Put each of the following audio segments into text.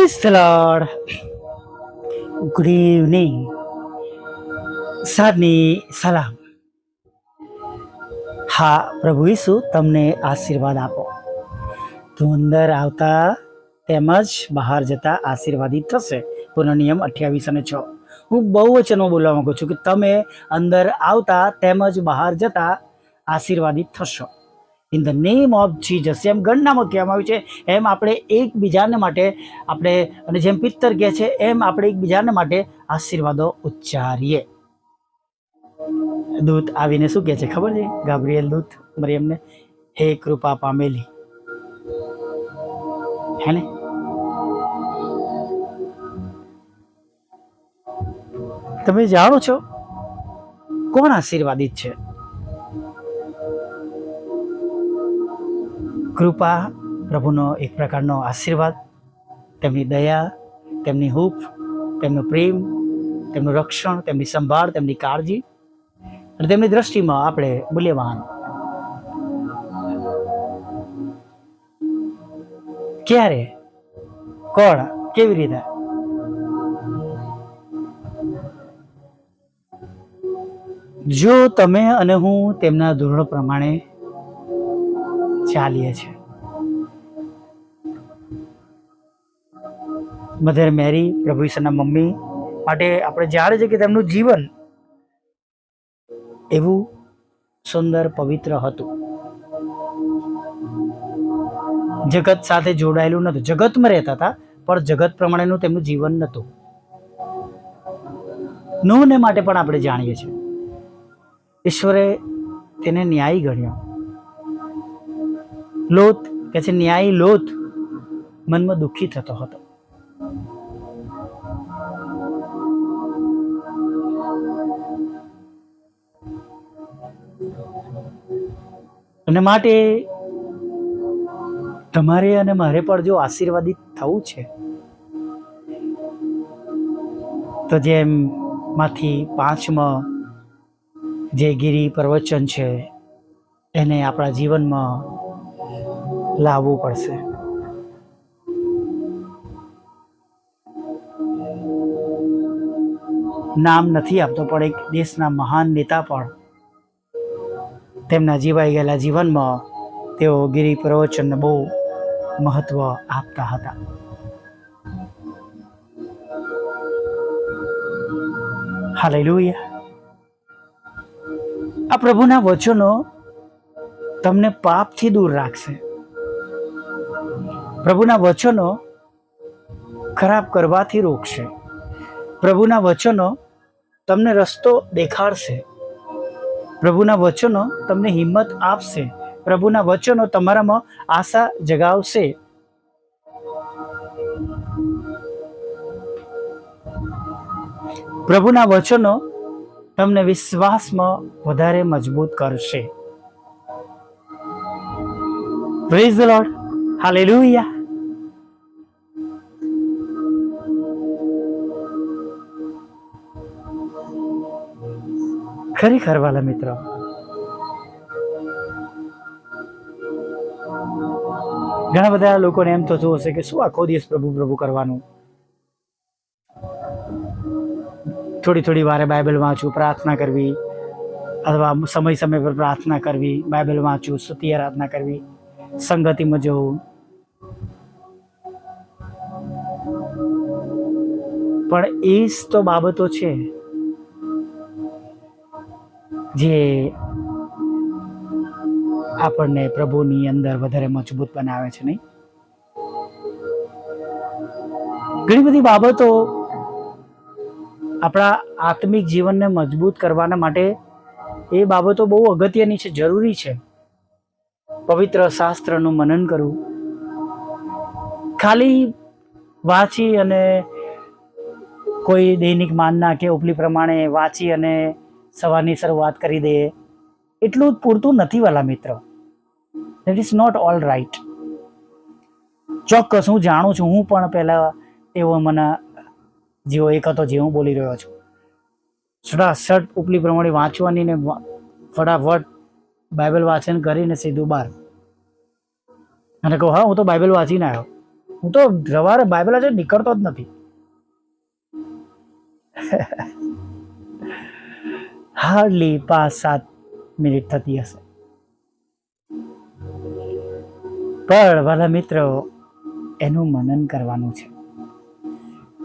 Praise the lord. Good evening. સાદની સલામ. હા, પ્રભુ ઈસુ તમને આશીર્વાદ આપો. તું અંદર આવતા તેમજ બહાર જતા આશીર્વાદિત થશે. પુનઃનિયમ 28 અને 6. હું બહુવચનમાં બોલવા માંગુ છું કે તમે અંદર આવતા તેમજ બહાર જતા આશીર્વાદિત થશો. In the name of Jesus. એમ ગણનામાં કહેવામાં આવ્યું છે એમ આપણે એકબીજાને માટે આપણે, અને જેમ પિત્તર કહે છે એમ આપણે એકબીજાને માટે આશીર્વાદો ઉચ્ચારીએ. દૂત આવીને શું કહે છે ખબર છે? ગાબ્રિએલ દૂત મરિયમને, હે કૃપા પામેલી, હે ને? તમે જાણો છો કોણ આશીર્વાદિત છે? કૃપા પ્રભુનો એક પ્રકારનો આશીર્વાદ, તેમની દયા, તેમની હૂંફ, તેમનો પ્રેમ, તેમનું રક્ષણ, તેમની સંભાળ, તેમની કાળજી અને તેમની દ્રષ્ટિમાં આપણે મૂલ્યવાન. ક્યારે, કોણ, કેવી રીતે? જો તમે અને હું તેમના ધોરણ પ્રમાણે ચાલીએ છીએ. મધર મેરી પ્રભુ ઈસુના મમ્મી માટે આપણે જાણે છે કે તેમનું જીવન એવું સુંદર પવિત્ર હતું. જગત સાથે જોડાયેલું નહોતું. જગતમાં રહેતા હતા પણ જગત પ્રમાણેનું તેમનું જીવન નહોતું. નૂહને માટે પણ આપણે જાણીએ છીએ ઈશ્વરે તેને ન્યાયી ગણ્યો. લોત કે છે ન્યાયી લોત મનમાં દુઃખી થતો હતો. અને માટે તમારે અને મારે પણ જો આશીર્વાદિત થવું છે તો જેમ માંથી 5માં જે ગિરી પ્રવચન છે એને આપણા જીવનમાં લાવવું પડશે. નામ નથી આપતો પણ એક દેશના મહાન નેતા પણ તેમના જીવાઈ ગયેલા જીવનમાં તેઓ ગિરી પ્રવચનને બહુ મહત્વ આપતા હતા. હાલેલુયા. આ પ્રભુના વચનો તમને પાપથી દૂર રાખશે. પ્રભુના વચનો ખરાબ કરવાથી રોકશે. પ્રભુના વચનો તમને રસ્તો દેખાડશે. પ્રભુના વચનો તમને હિંમત આપશે. પ્રભુના વચનો તમારામાં આશા જગાવશે. પ્રભુના વચનો તમને વિશ્વાસમાં વધારે મજબૂત કરશે. Praise the lord. હાલેલુયા. ખરેખર વાલા મિત્રો, ઘણા બધા લોકોને એમ થતું હશે કે શું આખો દિવસ પ્રભુ પ્રભુ કરવાનું. થોડી થોડી વારે બાઇબલ વાંચવું, પ્રાર્થના કરવી, અથવા સમય સમય પર પ્રાર્થના કરવી, બાઇબલ વાંચવું, સ્તુતિ આરાધના કરવી, સંગતિમાં જવું. પણ એ જ તો બાબતો છે જે આપણને પ્રભુની અંદર વધારે મજબૂત બનાવે છે, નહીં? ઘણી બધી બાબતો આપણા આત્મિક જીવનને મજબૂત કરવાના માટે એ બાબતો બહુ અગત્યની છે, જરૂરી છે. પવિત્ર શાસ્ત્રનું મનન કરવું, ખાલી વાંચી અને કોઈ દૈનિક માનના કે ઉપલી પ્રમાણે વાંચી અને સવારની શરૂઆત કરી દે એટલું જ પૂરતું નથી વાલા મિત્રો. That is not all right. ચોક્કસ હું જાણું છું, હું પણ પહેલા એવો મને જેવો એક હતો જે હું બોલી રહ્યો છું. સટાસટ ઉપલી પ્રમાણે વાંચવાની ને ફટાફટ બાઇબલ વાંચન કરીને સીધું બહાર અને કહું હા હું તો બાઇબલ વાંચીને આવ્યો. હું તો સવારે બાઇબલ આજે નીકળતો જ નથી. હાર્ડલી 5-7 મિનિટ થતી હશે. પણ વાલા મિત્રો, એનું મનન કરવાનું છે,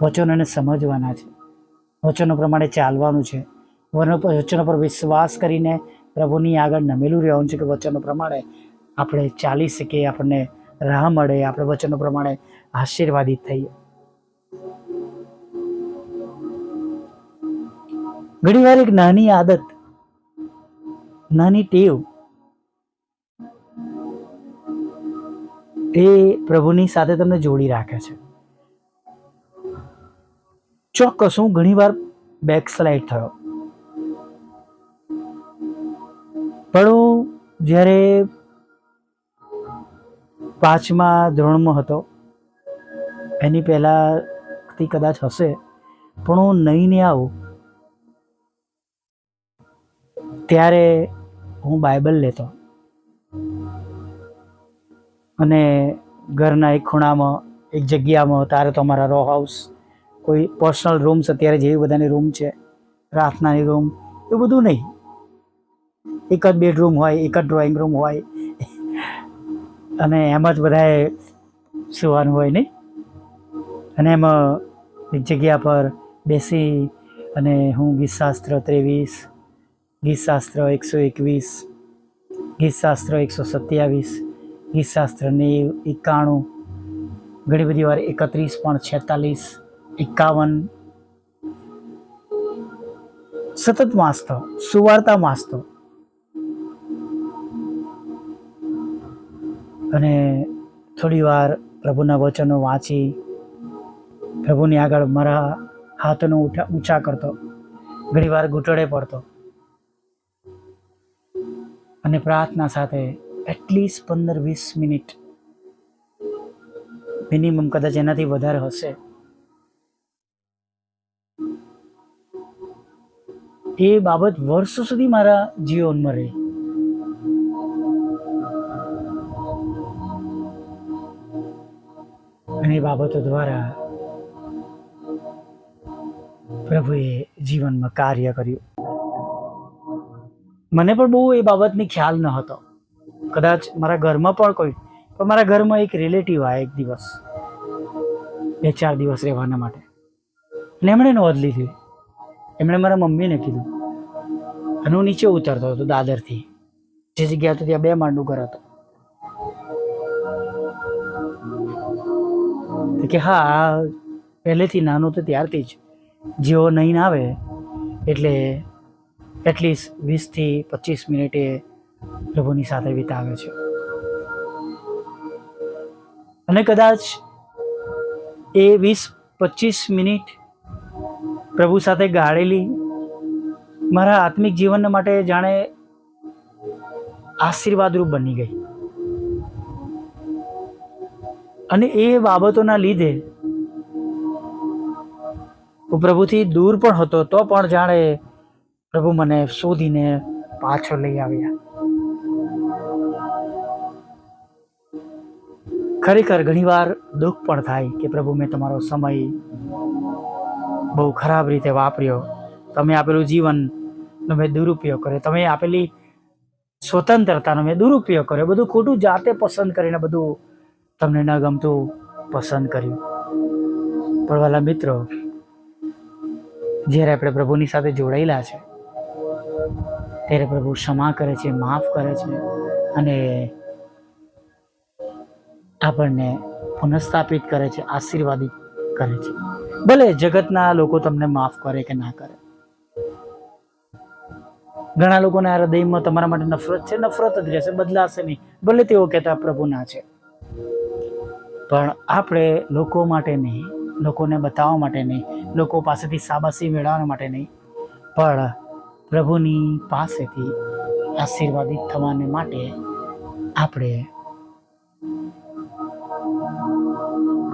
વચનોને સમજવાના છે, વચનો પ્રમાણે ચાલવાનું છે, વચનો પર વિશ્વાસ કરીને પ્રભુની આગળ નમેલું રહેવાનું છે કે વચનો પ્રમાણે આપણે ચાલી શકીએ, આપણને રાહ મળે, આપણે વચનો પ્રમાણે આશીર્વાદિત થઈએ. ઘણી વાર એક નાની આદત, નાની ટેવ એ પ્રભુની સાથે તમને જોડી રાખે છે. ચોક્કસ હું ઘણી વાર બેકસ્લાઇડ થયો, પણ હું જ્યારે 5મા ધોરણમાં હતો, એની પહેલાંથી કદાચ હશે, પણ હું નહીં ને આવું ત્યારે હું બાઇબલ લેતો અને ઘરના એક ખૂણામાં, એક જગ્યામાં, તારે તો અમારા રો હાઉસ, કોઈ પર્સનલ રૂમ્સ અત્યારે જેવી બધાની રૂમ છે, પ્રાર્થનાની રૂમ, એવું બધું નહીં. એક જ બેડરૂમ હોય, એક જ ડ્રોઈંગ રૂમ હોય અને એમાં જ બધાએ સુવાનું હોય નહીં. અને એમાં એક જગ્યા પર બેસી અને હું ગીતશાસ્ત્ર 23, ગીતશાસ્ત્ર 121, ગીતશાસ્ત્ર 127, ગીતશાસ્ત્ર 91, ઘણી બધી વાર 31 પણ, 46, 51 સતત વાંચતો, સુવાર્તા વાંચતો અને થોડી વાર પ્રભુના વચનો વાંચી પ્રભુની આગળ મારા હાથનો ઊંચા કરતો, ઘણી વાર ઘૂંટડે પડતો અને પ્રાર્થના સાથે એટલીસ્ટ 15-20 મિનિટ મિનિમમ, કદાચ એનાથી વધારે હશે, એ બાબત વર્ષો સુધી મારા જીવનમાં રહી. અને એ બાબતો દ્વારા પ્રભુએ જીવનમાં કાર્ય કર્યું. મને પણ બહુ એ બાબતની ખ્યાલ ન હતો, કદાચ મારા ઘરમાં પણ કોઈ, પણ મારા ઘરમાં એક રિલેટિવ આવ્યા એક દિવસ, 2-4 દિવસ રહેવાના માટે, અને એમણે નોંધ લીધી. એમણે મારા મમ્મીને કીધું અને હું નીચે ઉતરતો હતો દાદરથી, જે જગ્યા હતી ત્યાં 2 માળનું ઘર હતું. કે હા, પહેલેથી નાનો તો ત્યારથી જ જેવો નહીં આવે એટલે એટલીસ્ટ 20-25 મિનિટે પ્રભુની સાથે વિતાવે છે. અને કદાચ એ 20-25 મિનિટ પ્રભુ સાથે ગાળેલી મારા આત્મિક જીવન માટે જાણે આશીર્વાદરૂપ બની ગઈ. અને એ બાબતોના લીધે હું પ્રભુથી દૂર પણ હતો, તો પણ જાણે પ્રભુ મને શોધીને પાછો લઈ આવ્યા. ખરેખર ઘણીવાર દુઃખ પણ થાય કે પ્રભુ, મેં તમારો સમય બહુ ખરાબ રીતે વાપર્યો, તમે આપેલું જીવનનો મેં દુરુપયોગ કર્યો, તમે આપેલી સ્વતંત્રતાનો મેં દુરુપયોગ કર્યો, બધું ખોટું જાતે પસંદ કરીને બધું તમને ન ગમતું પસંદ કર્યું. પણ વાલા મિત્રો, જ્યારે આપણે પ્રભુની સાથે જોડાયેલા છે ત્યારે પ્રભુ ક્ષમા કરે છે, માફ કરે છે અને આપણને પુનઃસ્થાપિત કરે છે, આશીર્વાદિત કરે છે. ભલે જગતના લોકો તમને માફ કરે કે ના કરે, ઘણા લોકોના હૃદયમાં તમારા માટે નફરત છે, નફરત જ રહેશે, બદલાશે નહીં, ભલે તેઓ કહેતા પ્રભુના છે. પણ આપણે લોકો માટે નહીં, લોકોને બતાવવા માટે નહીં, લોકો પાસેથી શાબાશી મેળવવા માટે નહીં, પણ પ્રભુની પાસેથી આશીર્વાદિત થવાને માટે આપણે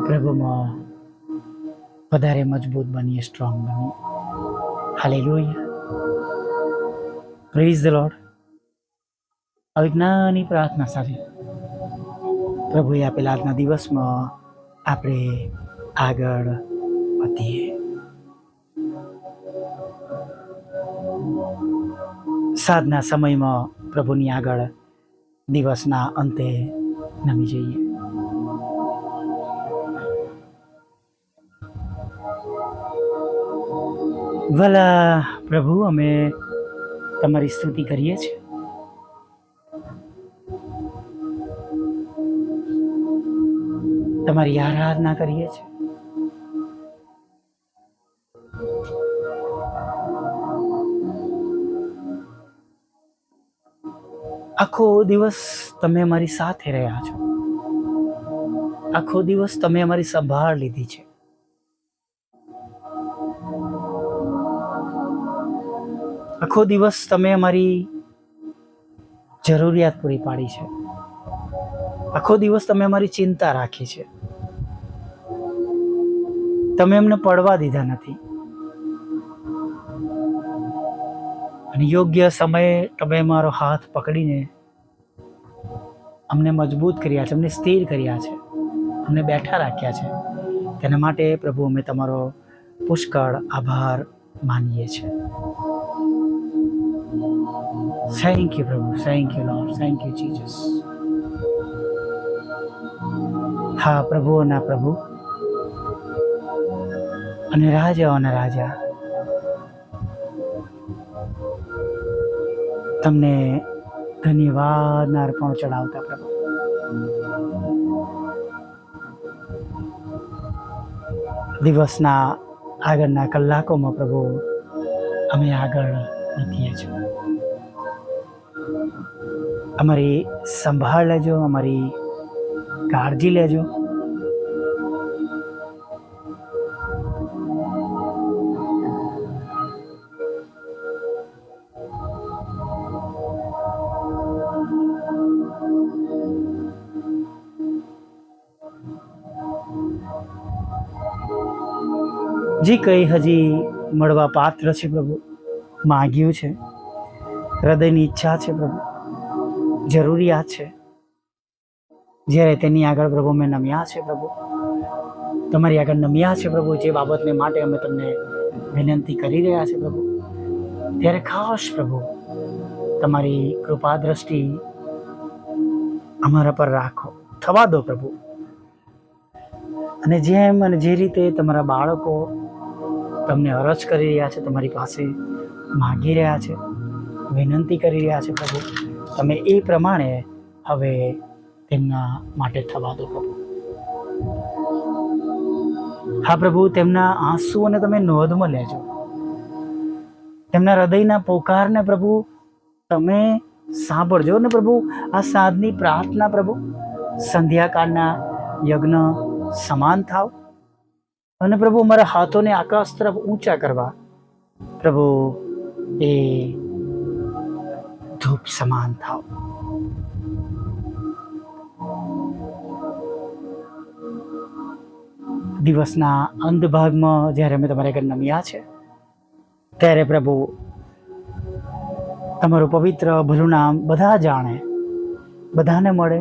પ્રભુમાં વધારે મજબૂત બનીએ, સ્ટ્રોંગ બનીએ. Hallelujah, praise the lord. આવી નાની પ્રાર્થના સાથે પ્રભુએ આપેલા આજના દિવસમાં આપણે આગળ વધીએ. સાંજના સમયમાં પ્રભુની આગળ દિવસના અંતે નમી જઈએ. ભલા પ્રભુ, અમે તમારી સ્તુતિ કરીએ છીએ. તમારી આરાધના કરીએ છીએ. આખો દિવસ તમે અમારી સાથે રહ્યા છો. આખો દિવસ તમે અમારી સંભાળ લીધી છે. આખો દિવસ તમે અમારી જરૂરિયાત પૂરી પાડી છે. આખો દિવસ તમે અમારી ચિંતા રાખી છે. તમે એમને પડવા દીધા નથી અને યોગ્ય સમયે તમે મારો હાથ પકડીને અમને મજબૂત કર્યા છે, અમને સ્થિર કર્યા છે, અમને બેઠા રાખ્યા છે. તેના માટે પ્રભુ અમે તમારો પુષ્કળ આભાર માનીએ છીએ. થેન્ક યુ પ્રભુ, thank you lord, thank you Jesus. હા પ્રભુઓના પ્રભુ અને રાજાઓના રાજા, તમને ધન્યવાદના અર્પણ ચડાવતા પ્રભુ. દિવસના આગળના કલાકોમાં પ્રભુ અમે આગળ વધીએ છીએ. અમારી સંભાળ લેજો, અમારી કાળજી લેજો. જે કંઈ હજી મળવા પાત્ર છે પ્રભુ, માગ્યું છે, હૃદયની ઈચ્છા છે પ્રભુ, જરૂરિયાત છે, જ્યારે તેની આગળ પ્રભુ અમે નમ્યા છે પ્રભુ, તમારી આગળ નમ્યા છે પ્રભુ, જે બાબતને માટે અમે તમને વિનંતી કરી રહ્યા છે પ્રભુ, ત્યારે ખાસ પ્રભુ તમારી કૃપા દ્રષ્ટિ અમારા પર રાખો, થવા દો પ્રભુ. અને જેમ અને જે રીતે તમારા બાળકો તમને અરજ કરી રહ્યા છે, તમારી પાસે માગી રહ્યા છે, વિનંતી કરી રહ્યા છે પ્રભુ, તમે એ પ્રમાણે હવે તેમના માટે થવા દો પ્રભુ. હા પ્રભુ, તેમના આંસુઓને તમે નોંધમાં લેજો. તેમના હૃદયના પોકારને પ્રભુ તમે સાંભળજો. ને પ્રભુ, આ સાંજની પ્રાર્થના પ્રભુ સંધ્યાકાળના યજ્ઞ સમાન થાવ. અને પ્રભુ અમારા હાથોને આકાશ તરફ ઊંચા કરવા પ્રભુ એ ધૂપ સમાન થાવ. દિવસના અંત ભાગમાં જ્યારે અમે તમારા ઘર નમ્યા છે, ત્યારે પ્રભુ તમારું પવિત્ર ભલું નામ બધા જાણે, બધાને મળે.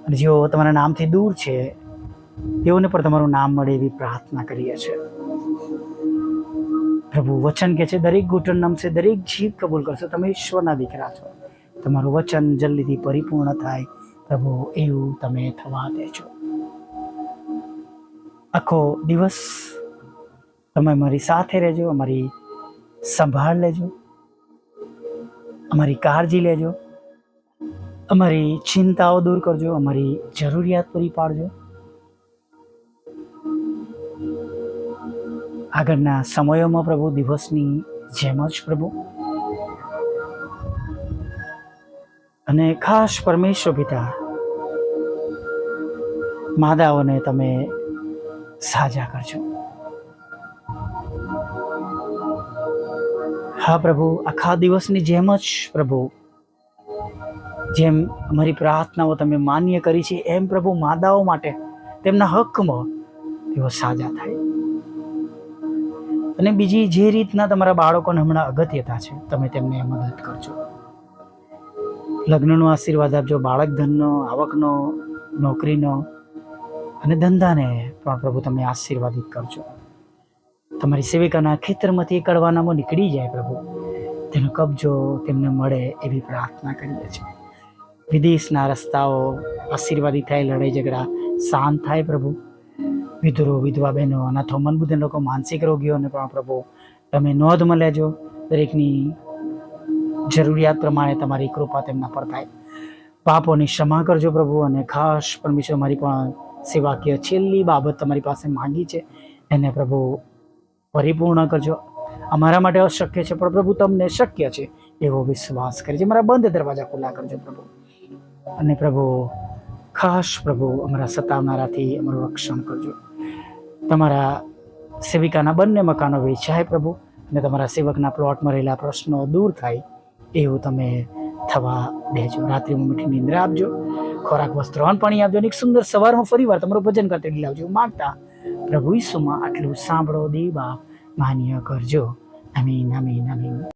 અને જેઓ તમારા નામથી દૂર છે તેઓને પણ તમારું નામ મળે એવી પ્રાર્થના કરીએ છીએ પ્રભુ. વચન કે છે દરેક ઘૂંટણ નમશે, દરેક જીભ કબૂલ કરશે તમે ઈશ્વરના દીકરા છો. તમારું વચન જલ્દીથી પરિપૂર્ણ થાય પ્રભુ, એવું તમે થવા દેજો. આખો દિવસ તમે અમારી સાથે રહેજો, અમારી સંભાળ લેજો, અમારી કાળજી લેજો, અમારી ચિંતાઓ દૂર કરજો, અમારી જરૂરિયાત પૂરી પાડજો. આગળના સમયોમાં પ્રભુ દિવસની જેમ જ પ્રભુ, અને ખાસ પરમેશ્વર પિતા માદાઓને તમે સાજા કરજો. હા પ્રભુ, આખા દિવસની જેમ જ પ્રભુ, જેમ અમારી પ્રાર્થનાઓ તમે માન્ય કરી છે એમ પ્રભુ માદાઓ માટે તેમના હકમાં તેઓ સાજા થાય. અને બીજી જે રીતના તમારા બાળકોને હમણાં અગત્યતા છે તમે તેમને મદદ કરજો. લગ્નનો આશીર્વાદ આપજો, બાળક ધનનો, આવકનો, નોકરીનો, અને ધંધાને પણ પ્રભુ તમે આશીર્વાદિત કરજો. તમારી સેવિકાના ખેતરમાંથી કડવાનામાં નીકળી જાય પ્રભુ, તેનો કબજો તેમને મળે એવી પ્રાર્થના કરીએ છીએ. વિદેશના રસ્તાઓ આશીર્વાદિત થાય, લડાઈ ઝઘડા શાંત થાય પ્રભુ. વિધુરો, વિધવા બહેનો, અનાથો, મનબુદ્ધિ લોકો, માનસિક રોગીઓને પણ પ્રભુ તમે નોંધમાં લેજો. દરેકની જરૂરિયાત પ્રમાણે તમારી કૃપા તેમના પર થાય. પાપોની ક્ષમા કરજો પ્રભુ. અને ખાસ પરમેશ્વર, મારી પણ સેવાકીય છેલ્લી બાબત તમારી પાસે માંગી છે, એને પ્રભુ પરિપૂર્ણ કરજો. અમારા માટે અશક્ય છે, પણ પ્રભુ તમને શક્ય છે એવો વિશ્વાસ કરી છે. મારા બંધ દરવાજા ખુલ્લા કરજો પ્રભુ. અને પ્રભુ ખાસ પ્રભુ અમારા સતાવનારાથી અમારું રક્ષણ કરજો. તમારા સેવિકાના બંને મકાનો વેચાય પ્રભુ, અને તમારા સેવકના પ્લોટમાં રહેલા પ્રશ્નો દૂર થાય એવું તમે થવા દેજો. રાત્રિમાં મીઠી નિંદ્રા આપજો, ખોરાક, વસ્ત્ર, અન્ન, પાણી આપજો, અને એક સુંદર સવારમાં ફરીવાર તમારું ભજન કરતી લાવજો માંગતા પ્રભુ ઈસુમાં આટલું સાંભળો, દેવા માન્ય કરજો. આમીન, આમીન, આમીન.